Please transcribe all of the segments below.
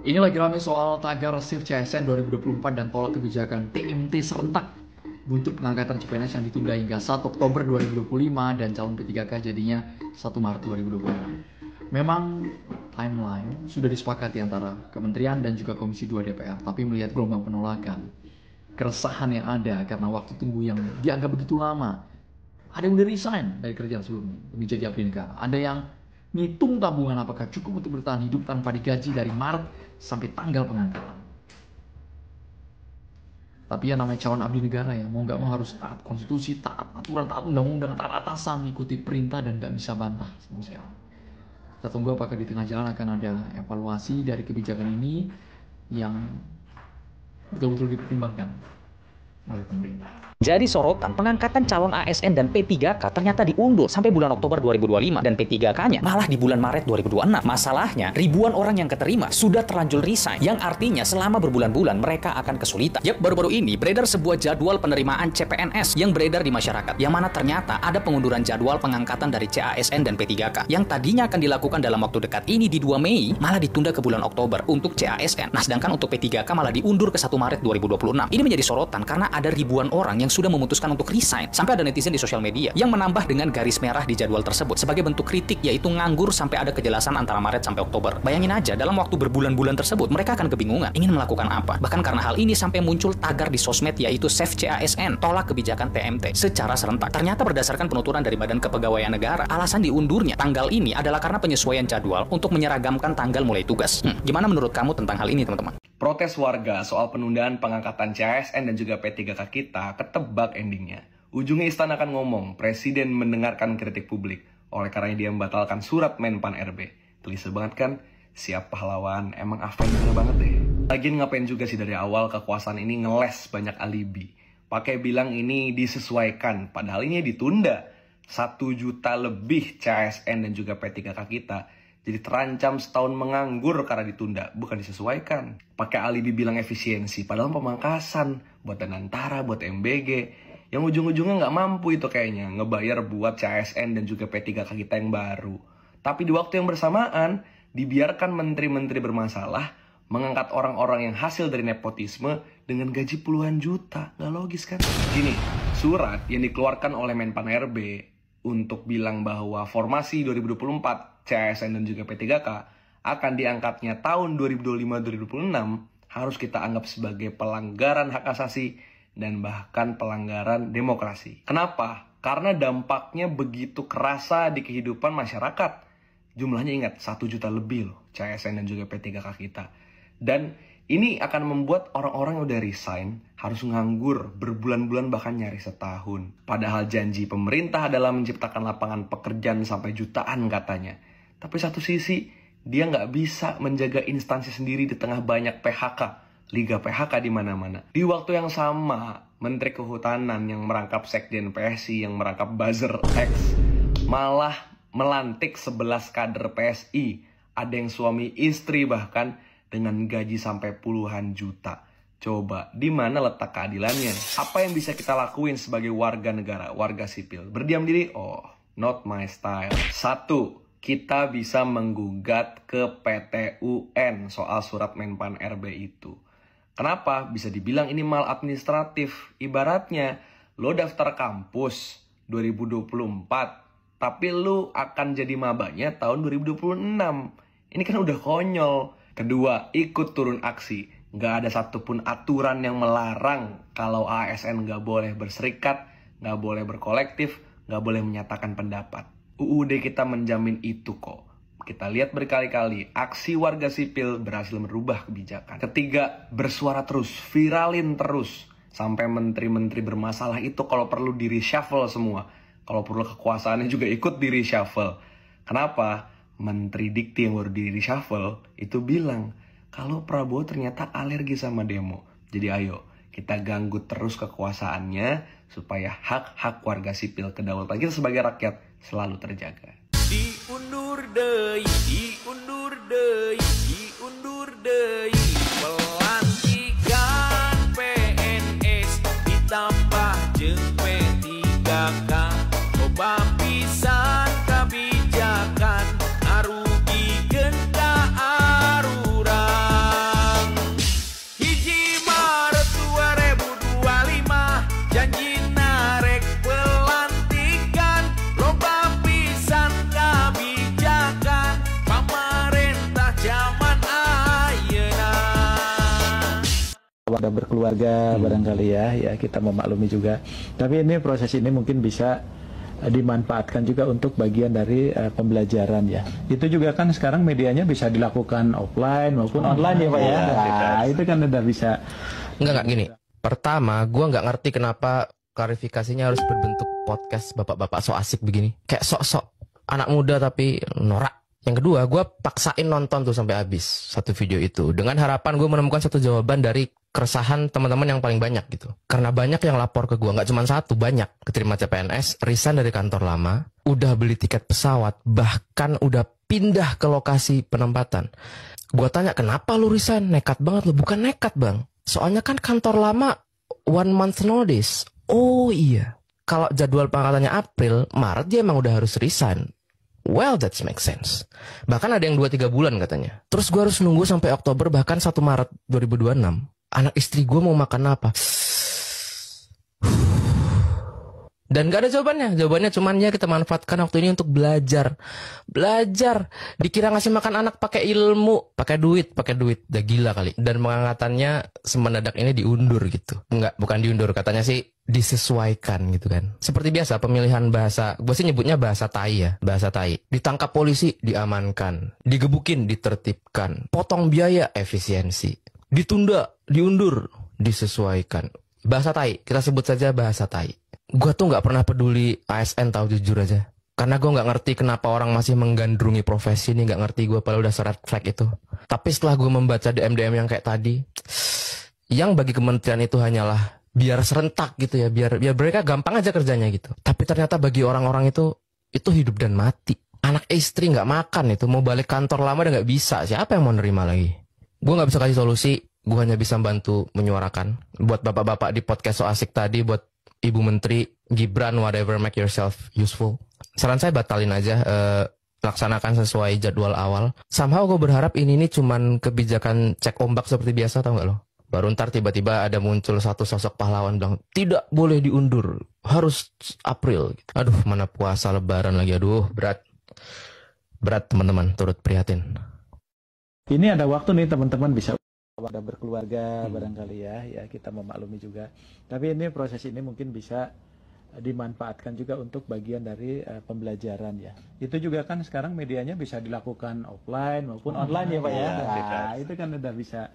Ini lagi rame soal tagar shift CSN 2024 dan tolak kebijakan TMT serentak untuk pengangkatan CPNS yang ditunda hingga 1 Oktober 2025 dan calon P3K jadinya 1 Maret 2026. Memang timeline sudah disepakati antara Kementerian dan juga Komisi 2 DPR, tapi melihat gelombang penolakan, keresahan yang ada karena waktu tunggu yang dianggap begitu lama. Ada yang udah resign dari kerjaan sebelumnya demi jadi abdi negara. Ada yang ngitung tabungan apakah cukup untuk bertahan hidup tanpa digaji dari Maret sampai tanggal pengangkatan. Tapi ya namanya calon abdi negara ya, mau nggak mau harus taat konstitusi, taat aturan, taat undang-undang, taat atasan, ikuti perintah dan nggak bisa bantah. Kita tunggu apakah di tengah jalan akan ada evaluasi dari kebijakan ini yang betul-betul dipertimbangkan oleh pemerintah. Jadi sorotan pengangkatan calon ASN dan P3K ternyata diundur sampai bulan Oktober 2025 dan P3K-nya malah di bulan Maret 2026. Masalahnya, ribuan orang yang keterima sudah terlanjur resign, yang artinya selama berbulan-bulan mereka akan kesulitan. Yap, baru-baru ini beredar sebuah jadwal penerimaan CPNS yang beredar di masyarakat, yang mana ternyata ada pengunduran jadwal pengangkatan dari CASN dan P3K yang tadinya akan dilakukan dalam waktu dekat ini di 2 Mei malah ditunda ke bulan Oktober untuk CASN. Nah, sedangkan untuk P3K malah diundur ke 1 Maret 2026. Ini menjadi sorotan karena ada ribuan orang yang sudah memutuskan untuk resign. Sampai ada netizen di sosial media yang menambah dengan garis merah di jadwal tersebut sebagai bentuk kritik, yaitu nganggur sampai ada kejelasan antara Maret sampai Oktober. Bayangin aja, dalam waktu berbulan-bulan tersebut mereka akan kebingungan ingin melakukan apa. Bahkan karena hal ini sampai muncul tagar di sosmed, yaitu Save CASN, tolak kebijakan TMT secara serentak. Ternyata berdasarkan penuturan dari Badan Kepegawaian Negara, alasan diundurnya tanggal ini adalah karena penyesuaian jadwal untuk menyeragamkan tanggal mulai tugas. Gimana menurut kamu tentang hal ini, teman-teman? Protes warga soal penundaan pengangkatan CASN dan juga P3K kita ketebak endingnya. Ujungnya istana akan ngomong, Presiden mendengarkan kritik publik, oleh karena dia membatalkan surat Menpan RB. Klise banget kan? Siap pahlawan, emang Avenger banget deh. Lagian ngapain juga sih dari awal kekuasaan ini ngeles banyak alibi. Pakai bilang ini disesuaikan, padahal ini ditunda. 1 juta lebih CASN dan juga P3K kita jadi terancam setahun menganggur karena ditunda, bukan disesuaikan. Pakai alibi bilang efisiensi, padahal pemangkasan buat Danantara, buat MBG. Yang ujung-ujungnya nggak mampu itu kayaknya ngebayar buat CASN dan juga P3K kita yang baru. Tapi di waktu yang bersamaan, dibiarkan menteri-menteri bermasalah mengangkat orang-orang yang hasil dari nepotisme dengan gaji puluhan juta. Nggak logis kan? Gini, surat yang dikeluarkan oleh Menpan RB untuk bilang bahwa formasi 2024 CASN dan juga P3K akan diangkatnya tahun 2025-2026 harus kita anggap sebagai pelanggaran hak asasi dan bahkan pelanggaran demokrasi. Kenapa? Karena dampaknya begitu kerasa di kehidupan masyarakat. Jumlahnya ingat, 1 juta lebih loh CASN dan juga P3K kita. Dan ini akan membuat orang-orang yang udah resign harus nganggur berbulan-bulan bahkan nyaris setahun. Padahal janji pemerintah adalah menciptakan lapangan pekerjaan sampai jutaan katanya. Tapi satu sisi, dia nggak bisa menjaga instansi sendiri di tengah banyak PHK. Liga PHK di mana-mana. Di waktu yang sama, Menteri Kehutanan yang merangkap Sekjen PSI, yang merangkap buzzer X, malah melantik 11 kader PSI. Ada yang suami istri bahkan dengan gaji sampai puluhan juta. Coba, di mana letak keadilannya? Apa yang bisa kita lakuin sebagai warga negara, warga sipil? Berdiam diri? Oh, not my style. 1. Kita bisa menggugat ke PT UN soal surat Menpan RB itu. Kenapa? Bisa dibilang ini maladministratif. Ibaratnya, lo daftar kampus 2024, tapi lo akan jadi mabanya tahun 2026. Ini kan udah konyol. Kedua, ikut turun aksi. Nggak ada satupun aturan yang melarang kalau ASN nggak boleh berserikat, nggak boleh berkolektif, nggak boleh menyatakan pendapat. UUD kita menjamin itu kok. Kita lihat berkali-kali, aksi warga sipil berhasil merubah kebijakan. Ketiga, bersuara terus, viralin terus. Sampai menteri-menteri bermasalah itu kalau perlu di-reshuffle semua. Kalau perlu kekuasaannya juga ikut di-reshuffle. Kenapa? Menteri Dikti yang baru di-reshuffle itu bilang, kalau Prabowo ternyata alergi sama demo. Jadi ayo, kita ganggu terus kekuasaannya supaya hak-hak warga sipil kedaulatan kita sebagai rakyat selalu terjaga. Diundur deui, diundur deui, diundur deui. Pelantikan PNS ditambah jeung P3K. Coba pisan kebijakan arugikeun ka aruran. udah berkeluarga barangkali ya kita memaklumi juga. Tapi ini proses ini mungkin bisa dimanfaatkan juga untuk bagian dari pembelajaran ya. Itu juga kan sekarang medianya bisa dilakukan offline maupun online ya Pak ya. Nah, itu kan udah bisa. Enggak gini. Pertama, gua nggak ngerti kenapa klarifikasinya harus berbentuk podcast bapak-bapak so asik begini. Kayak sok-sok anak muda tapi norak. Yang kedua, gue paksain nonton tuh sampai habis satu video itu. Dengan harapan gue menemukan satu jawaban dari keresahan teman-teman yang paling banyak gitu. Karena banyak yang lapor ke gue, nggak cuma satu, banyak. Keterima CPNS, resign dari kantor lama, udah beli tiket pesawat, bahkan udah pindah ke lokasi penempatan. Gue tanya, kenapa lu resign? Nekat banget lu. Bukan nekat bang. Soalnya kan kantor lama 1 month notice. Oh iya. Kalau jadwal pengangkatannya April, Maret dia emang udah harus resign. Well, that makes sense. Bahkan ada yang 2-3 bulan katanya. Terus gue harus nunggu sampai Oktober, bahkan 1 Maret 2026. Anak istri gue mau makan apa? Dan gak ada jawabannya. Jawabannya cuman ya kita manfaatkan waktu ini untuk belajar. Belajar. Dikira ngasih makan anak pakai ilmu, pakai duit. Udah gila kali. Dan pengangkatannya semendadak ini diundur gitu. Enggak, bukan diundur. Katanya sih disesuaikan gitu kan. Seperti biasa pemilihan bahasa, gue sih nyebutnya bahasa tai ya. Bahasa tai. Ditangkap polisi, diamankan. Digebukin, ditertibkan. Potong biaya, efisiensi. Ditunda, diundur, disesuaikan. Bahasa tai. Kita sebut saja bahasa tai. Gue tuh nggak pernah peduli ASN, tahu jujur aja. Karena gue nggak ngerti kenapa orang masih menggandrungi profesi ini, nggak ngerti gue padahal udah red flag itu. Tapi setelah gue membaca DM-DM yang kayak tadi, yang bagi kementerian itu hanyalah biar serentak gitu ya, biar mereka gampang aja kerjanya gitu. Tapi ternyata bagi orang-orang itu hidup dan mati. Anak istri nggak makan itu, mau balik kantor lama udah nggak bisa. Siapa yang mau nerima lagi? Gue nggak bisa kasih solusi, gue hanya bisa bantu menyuarakan. Buat bapak-bapak di podcast so asik tadi, buat Ibu Menteri, Gibran, whatever, make yourself useful. Saran saya batalin aja, laksanakan sesuai jadwal awal. Somehow gue berharap ini cuman kebijakan cek ombak seperti biasa, tau gak lo? Baru ntar tiba-tiba ada muncul satu sosok pahlawan bilang, tidak boleh diundur, harus April. Aduh, mana puasa lebaran lagi, aduh, berat. Berat teman-teman, turut prihatin. Ini ada waktu nih teman-teman bisa udah berkeluarga barangkali ya kita memaklumi juga. Tapi ini proses ini mungkin bisa dimanfaatkan juga untuk bagian dari pembelajaran ya. Itu juga kan sekarang medianya bisa dilakukan offline maupun online ya Pak ya. Nah, itu kan udah bisa.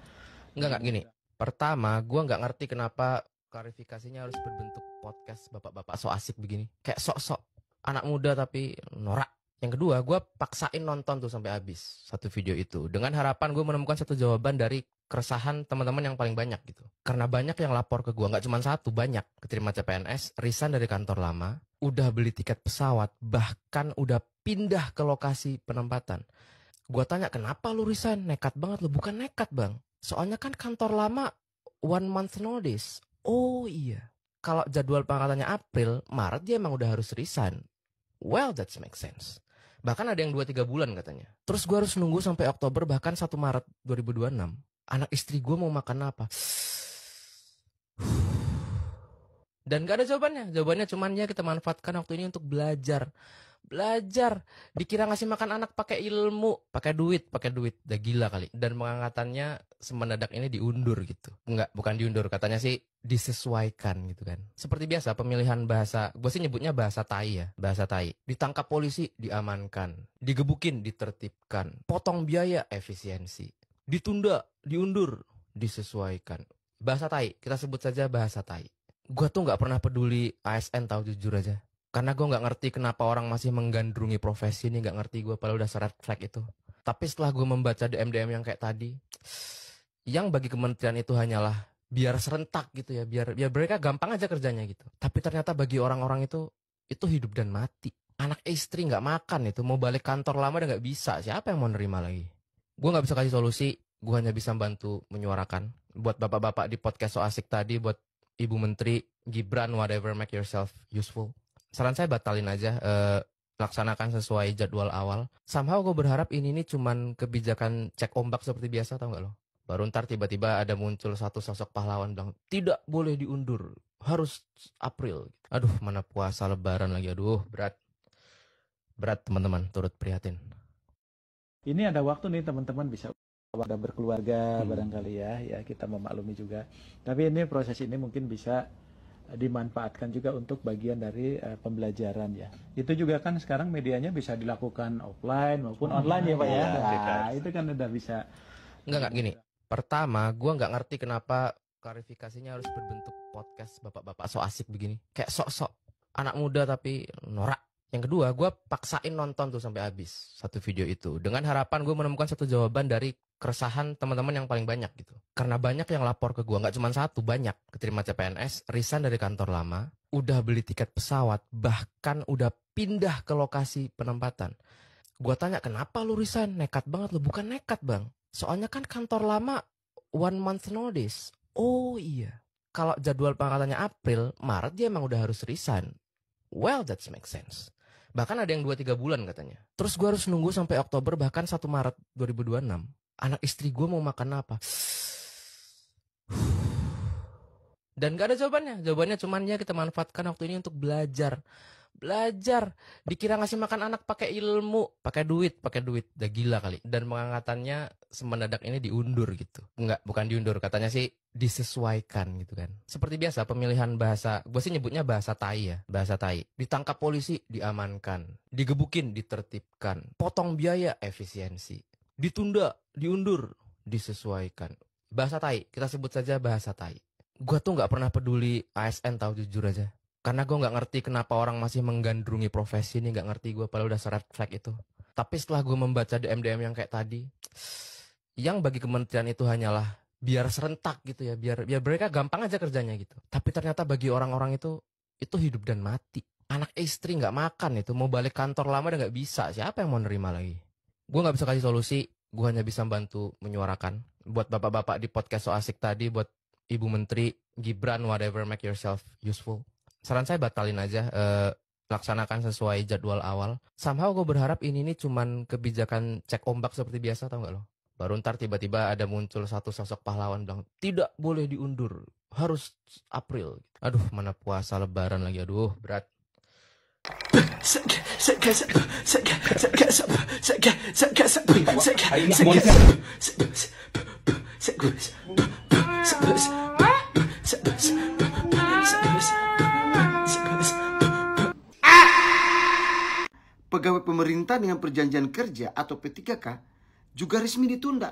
Enggak gini. Pertama, gue nggak ngerti kenapa klarifikasinya harus berbentuk podcast bapak-bapak so asik begini. Kayak sok-sok anak muda tapi norak. Yang kedua, gue paksain nonton tuh sampai habis satu video itu. Dengan harapan gue menemukan satu jawaban dari keresahan teman-teman yang paling banyak gitu. Karena banyak yang lapor ke gue, nggak cuma satu, banyak. Keterima CPNS, resign dari kantor lama, udah beli tiket pesawat, bahkan udah pindah ke lokasi penempatan. Gue tanya, kenapa lu resign? Nekat banget lu. Bukan nekat bang. Soalnya kan kantor lama 1 month notice. Oh iya. Kalau jadwal pengangkatannya April, Maret dia emang udah harus resign. Well, that makes sense. Bahkan ada yang 2-3 bulan katanya. Terus gue harus nunggu sampai Oktober, bahkan 1 Maret 2026. Anak istri gue mau makan apa? Dan gak ada jawabannya. Jawabannya cuman ya kita manfaatkan waktu ini untuk belajar. Belajar. Dikira ngasih makan anak pakai ilmu, pakai duit. Udah gila kali. Dan pengangkatannya semendadak ini diundur gitu. Enggak, bukan diundur. Katanya sih disesuaikan gitu kan. Seperti biasa pemilihan bahasa, gue sih nyebutnya bahasa tai ya. Bahasa tai. Ditangkap polisi, diamankan. Digebukin, ditertibkan. Potong biaya, efisiensi. Ditunda, diundur, disesuaikan. Bahasa tai. Kita sebut saja bahasa tai. Gue tuh gak pernah peduli ASN, tahu jujur aja. Karena gue gak ngerti kenapa orang masih menggandrungi profesi ini, gak ngerti gue padahal udah red flag itu. Tapi setelah gue membaca DM-DM yang kayak tadi, yang bagi kementerian itu hanyalah biar serentak gitu ya, biar mereka gampang aja kerjanya gitu. Tapi ternyata bagi orang-orang itu hidup dan mati. Anak istri gak makan itu, mau balik kantor lama udah gak bisa. Siapa yang mau nerima lagi? Gue gak bisa kasih solusi, gue hanya bisa bantu menyuarakan. Buat bapak-bapak di podcast so asik tadi, buat Ibu Menteri, Gibran, whatever, make yourself useful. Saran saya batalin aja, laksanakan sesuai jadwal awal. Somehow gue berharap ini cuman kebijakan cek ombak seperti biasa, tau gak lo? Baru ntar tiba-tiba ada muncul satu sosok pahlawan bilang, tidak boleh diundur, harus April. Aduh, mana puasa lebaran lagi, aduh, berat. Berat teman-teman, turut prihatin. Ini ada waktu nih teman-teman bisa ada berkeluarga barangkali ya kita memaklumi juga. Tapi ini proses ini mungkin bisa dimanfaatkan juga untuk bagian dari pembelajaran ya. Itu juga kan sekarang medianya bisa dilakukan offline maupun online ya Pak ya. Nah, itu kan udah bisa. Enggak gini. Pertama, gua nggak ngerti kenapa klarifikasinya harus berbentuk podcast bapak-bapak so asik begini. Kayak sok-sok anak muda tapi norak. Yang kedua, gue paksain nonton tuh sampai habis satu video itu. Dengan harapan gue menemukan satu jawaban dari keresahan teman-teman yang paling banyak gitu. Karena banyak yang lapor ke gue, nggak cuma satu, banyak. Keterima CPNS, resign dari kantor lama, udah beli tiket pesawat, bahkan udah pindah ke lokasi penempatan. Gue tanya, kenapa lu resign? Nekat banget lu. Bukan nekat bang. Soalnya kan kantor lama 1 month notice. Oh iya. Kalau jadwal pengangkatannya April, Maret dia emang udah harus resign. Well, that makes sense. Bahkan ada yang 2-3 bulan katanya. Terus gue harus nunggu sampai Oktober, bahkan 1 Maret 2026. Anak istri gue mau makan apa? Dan gak ada jawabannya. Jawabannya cuman ya kita manfaatkan waktu ini untuk belajar. Belajar. Dikira ngasih makan anak pakai ilmu, pakai duit. Udah gila kali. Dan pengangkatannya semendadak ini diundur gitu. Enggak, bukan diundur. Katanya sih disesuaikan gitu kan. Seperti biasa pemilihan bahasa, gue sih nyebutnya bahasa tai ya. Bahasa tai. Ditangkap polisi, diamankan. Digebukin, ditertibkan. Potong biaya, efisiensi. Ditunda, diundur, disesuaikan. Bahasa tai. Kita sebut saja bahasa tai. Gue tuh gak pernah peduli ASN, tahu jujur aja. Karena gue gak ngerti kenapa orang masih menggandrungi profesi ini. Gak ngerti gue, padahal udah red flag itu. Tapi setelah gue membaca DM-DM yang kayak tadi, yang bagi kementerian itu hanyalah biar serentak gitu ya. Biar mereka gampang aja kerjanya gitu. Tapi ternyata bagi orang-orang itu hidup dan mati. Anak istri gak makan itu. Mau balik kantor lama udah gak bisa. Siapa yang mau nerima lagi? Gue gak bisa kasih solusi. Gue hanya bisa bantu menyuarakan. Buat bapak-bapak di podcast so asik tadi, buat Ibu Menteri, Gibran, whatever, make yourself useful. Saran saya batalin aja, laksanakan sesuai jadwal awal. Somehow gue berharap ini nih cuman kebijakan cek ombak seperti biasa, tau gak lo? Baru ntar tiba-tiba ada muncul satu sosok pahlawan bilang, tidak boleh diundur, harus April. Aduh, mana puasa lebaran lagi, aduh berat. Pegawai pemerintah dengan perjanjian kerja atau P3K juga resmi ditunda.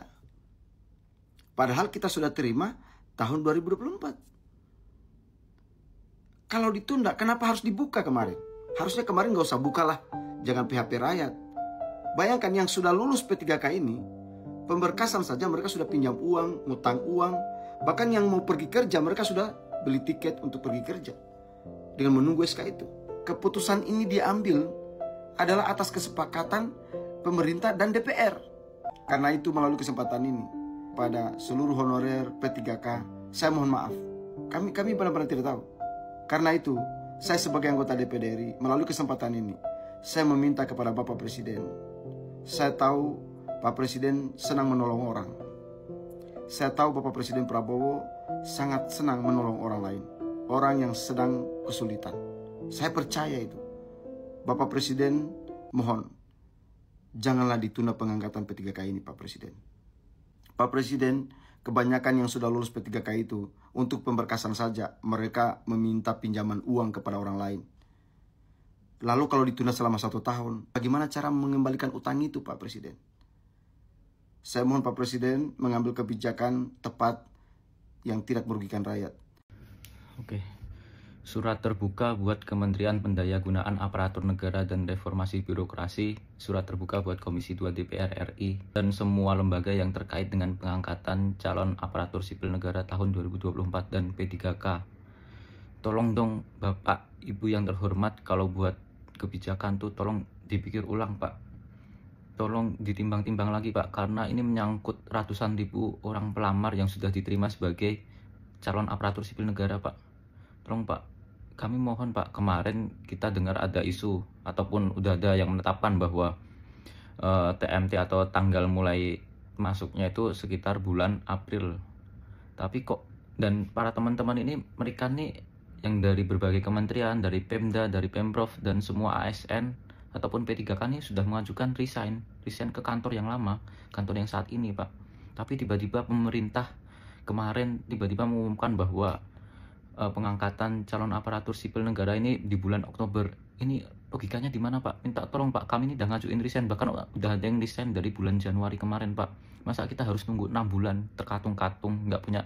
Padahal kita sudah terima tahun 2024. Kalau ditunda, kenapa harus dibuka kemarin? Harusnya kemarin gak usah bukalah. Jangan PHP rakyat. Bayangkan yang sudah lulus P3K ini, pemberkasan saja mereka sudah pinjam uang, ngutang uang. Bahkan yang mau pergi kerja, mereka sudah beli tiket untuk pergi kerja. Dengan menunggu SK itu. Keputusan ini diambil adalah atas kesepakatan pemerintah dan DPR. Karena itu melalui kesempatan ini, pada seluruh honorer P3K, saya mohon maaf. Kami benar-benar tidak tahu. Karena itu, saya sebagai anggota DPD RI, melalui kesempatan ini, saya meminta kepada Bapak Presiden. Saya tahu Pak Presiden senang menolong orang. Saya tahu Bapak Presiden Prabowo sangat senang menolong orang lain. Orang yang sedang kesulitan. Saya percaya itu. Bapak Presiden, mohon, janganlah ditunda pengangkatan P3K ini, Pak Presiden. Pak Presiden, kebanyakan yang sudah lulus P3K itu, untuk pemberkasan saja, mereka meminta pinjaman uang kepada orang lain. Lalu kalau ditunda selama 1 tahun, bagaimana cara mengembalikan utang itu, Pak Presiden? Saya mohon Pak Presiden mengambil kebijakan tepat yang tidak merugikan rakyat. Oke. Surat terbuka buat Kementerian Pendayagunaan Aparatur Negara dan Reformasi Birokrasi, surat terbuka buat Komisi 2 DPR RI, dan semua lembaga yang terkait dengan pengangkatan calon aparatur sipil negara tahun 2024 dan P3K. Tolong dong Bapak, Ibu yang terhormat, kalau buat kebijakan tuh tolong dipikir ulang Pak. Tolong ditimbang-timbang lagi Pak, karena ini menyangkut ratusan ribu orang pelamar yang sudah diterima sebagai calon aparatur sipil negara Pak. Tolong Pak. Kami mohon Pak, kemarin kita dengar ada isu ataupun udah ada yang menetapkan bahwa TMT atau tanggal mulai masuknya itu sekitar bulan April. Tapi kok, dan para teman-teman ini, mereka nih yang dari berbagai kementerian, dari Pemda, dari Pemprov, dan semua ASN ataupun P3K ini sudah mengajukan resign ke kantor yang lama, kantor yang saat ini Pak. Tapi tiba-tiba pemerintah kemarin tiba-tiba mengumumkan bahwa pengangkatan calon aparatur sipil negara ini di bulan Oktober. Ini logikanya di mana, Pak? Minta tolong, Pak, kami ini udah ngajuin resign, bahkan udah ada yang resign dari bulan Januari kemarin, Pak. Masa kita harus nunggu 6 bulan terkatung-katung, nggak punya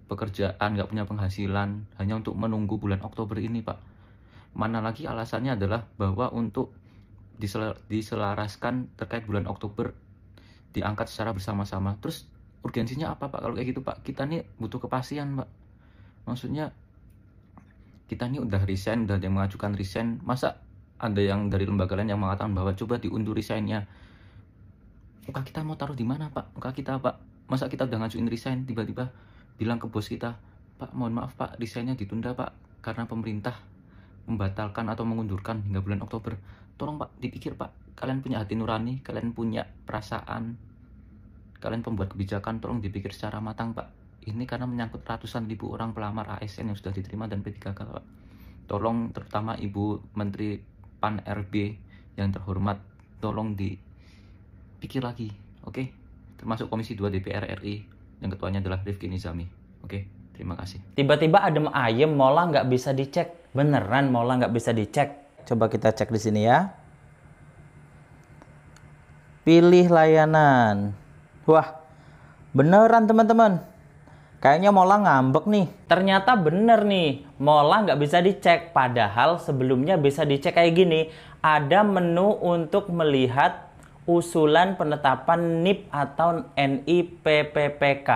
pekerjaan, nggak punya penghasilan, hanya untuk menunggu bulan Oktober ini, Pak. Mana lagi alasannya adalah bahwa untuk diselaraskan terkait bulan Oktober diangkat secara bersama-sama. Terus urgensinya apa, Pak, kalau kayak gitu, Pak? Kita nih butuh kepastian, Pak. Maksudnya kita nih udah resign, udah ada yang mengajukan resign, masa ada yang dari lembaga lain yang mengatakan bahwa coba diundur resign-nya. Muka kita mau taruh di mana, Pak? Muka kita, Pak. Masa kita udah ngajuin resign, tiba-tiba bilang ke bos kita, Pak, mohon maaf, Pak, resign-nya ditunda, Pak, karena pemerintah membatalkan atau mengundurkan hingga bulan Oktober. Tolong, Pak, dipikir, Pak. Kalian punya hati nurani, kalian punya perasaan, kalian pembuat kebijakan, tolong dipikir secara matang, Pak. Ini karena menyangkut ratusan ribu orang pelamar ASN yang sudah diterima dan P3K, Pak. Tolong, terutama Ibu Menteri PAN RB yang terhormat, tolong dipikir lagi, oke? Termasuk Komisi 2 DPR RI, yang ketuanya adalah Rifki Nizami, oke? Terima kasih. Tiba-tiba adem ayem, Mola nggak bisa dicek. Beneran Mola nggak bisa dicek. Coba kita cek di sini ya. Pilih layanan. Wah, beneran teman-teman. Kayaknya Mola ngambek nih. Ternyata bener nih, Mola nggak bisa dicek. Padahal sebelumnya bisa dicek kayak gini. Ada menu untuk melihat usulan penetapan NIP atau NIPPPK.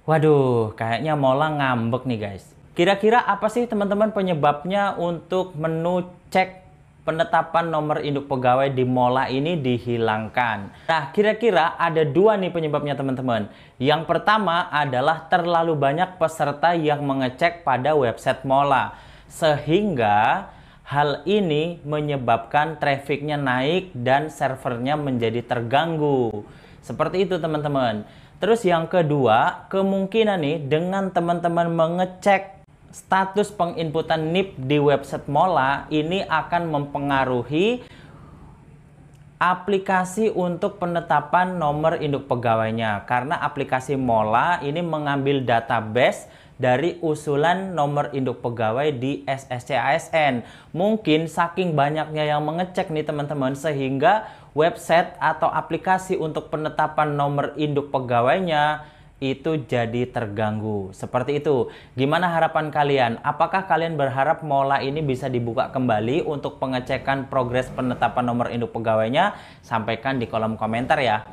Waduh, kayaknya Mola ngambek nih guys. Kira-kira apa sih teman-teman penyebabnya untuk menu cek penetapan nomor induk pegawai di Mola ini dihilangkan? Nah, kira-kira ada dua nih penyebabnya teman-teman. Yang pertama adalah terlalu banyak peserta yang mengecek pada website Mola. Sehingga hal ini menyebabkan trafficnya naik dan servernya menjadi terganggu. Seperti itu teman-teman. Terus yang kedua, kemungkinan nih dengan teman-teman mengecek status penginputan NIP di website Mola ini akan mempengaruhi aplikasi untuk penetapan nomor induk pegawainya. Karena aplikasi Mola ini mengambil database dari usulan nomor induk pegawai di SSC ASN. Mungkin saking banyaknya yang mengecek nih teman-teman, sehingga website atau aplikasi untuk penetapan nomor induk pegawainya itu jadi terganggu. Seperti itu. Gimana harapan kalian? Apakah kalian berharap Mola ini bisa dibuka kembali untuk pengecekan progres penetapan nomor induk pegawainya? Sampaikan di kolom komentar ya.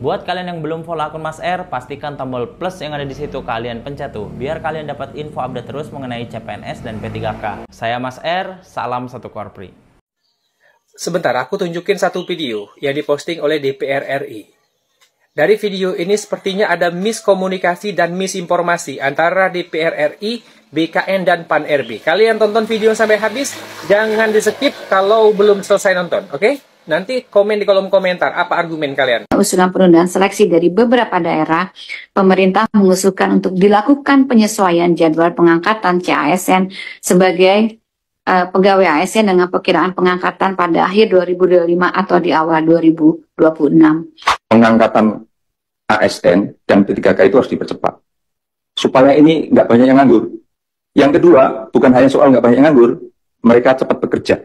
Buat kalian yang belum follow akun Mas R, pastikan tombol plus yang ada di situ kalian pencet tuh, biar kalian dapat info update terus mengenai CPNS dan P3K. Saya Mas R, salam satu korpri. Sebentar, aku tunjukin satu video yang diposting oleh DPR RI. Dari video ini sepertinya ada miskomunikasi dan misinformasi antara DPR RI, BKN, dan PAN RB. Kalian tonton video sampai habis, jangan di-skip kalau belum selesai nonton, oke? Nanti komen di kolom komentar apa argumen kalian. Usulan penundaan seleksi dari beberapa daerah, pemerintah mengusulkan untuk dilakukan penyesuaian jadwal pengangkatan CASN sebagai pegawai ASN dengan perkiraan pengangkatan pada akhir 2025 atau di awal 2026. Pengangkatan ASN dan P3K itu harus dipercepat supaya ini nggak banyak yang nganggur. Yang kedua, bukan hanya soal nggak banyak yang nganggur, mereka cepat bekerja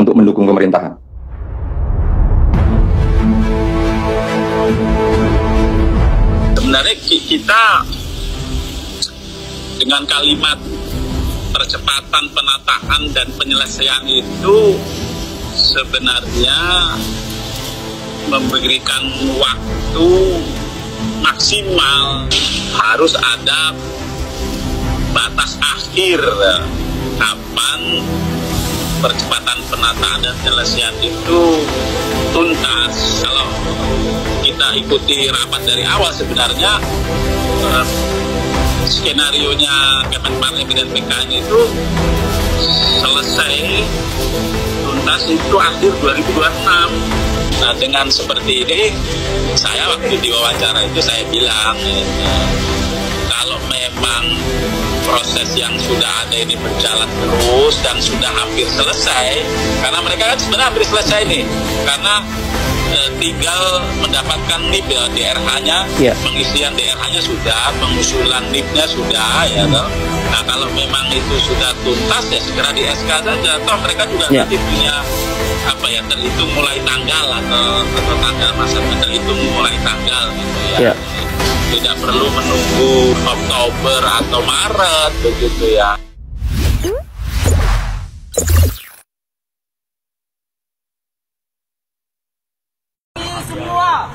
untuk mendukung pemerintahan. Sebenarnya kita dengan kalimat percepatan penataan dan penyelesaian itu sebenarnya memberikan waktu maksimal, harus ada batas akhir kapan percepatan penataan dan penyelesaian itu tuntas. Kalau kita ikuti rapat dari awal sebenarnya skenario-nya Kemenpan dan PKN itu selesai tuntas itu akhir 2026. Nah, dengan seperti ini, saya waktu diwawancara itu saya bilang, kalau memang proses yang sudah ada ini berjalan terus dan sudah hampir selesai, karena mereka kan sebenarnya hampir selesai nih, karena tinggal mendapatkan NIP ya, DRH-nya, pengisian DRH-nya sudah, pengusulan NIP-nya sudah, ya toh. Nah kalau memang itu sudah tuntas ya segera di SK saja. Toh mereka juga nanti punya apa ya, terhitung mulai tanggal atau tanggal masa terhitung mulai tanggal gitu ya. Tidak perlu menunggu Oktober atau Maret begitu ya. Semua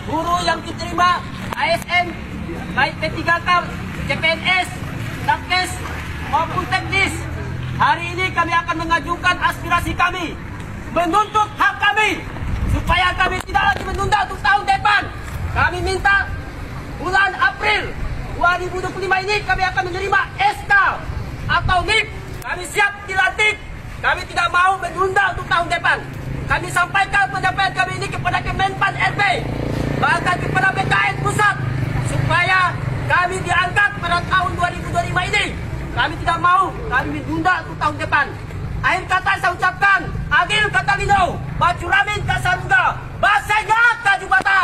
guru yang diterima ASN baik P3K, CPNS, Nakes maupun teknis, hari ini kami akan mengajukan aspirasi kami, menuntut hak kami supaya kami tidak lagi menunda untuk tahun depan. Kami minta bulan April 2025 ini kami akan menerima SK atau NIP. Kami siap dilantik. Kami tidak mau menunda untuk tahun depan. Kami sampaikan pendapat kami ini kepada Kemenpan RB, bahkan kepada BKN Pusat, supaya kami diangkat pada tahun 2025 ini. Kami tidak mau, kami menunda untuk tahun depan. Akhir kata saya ucapkan, Agil Katalino, Bacuramin Kasarunga, Basenya Kajubata.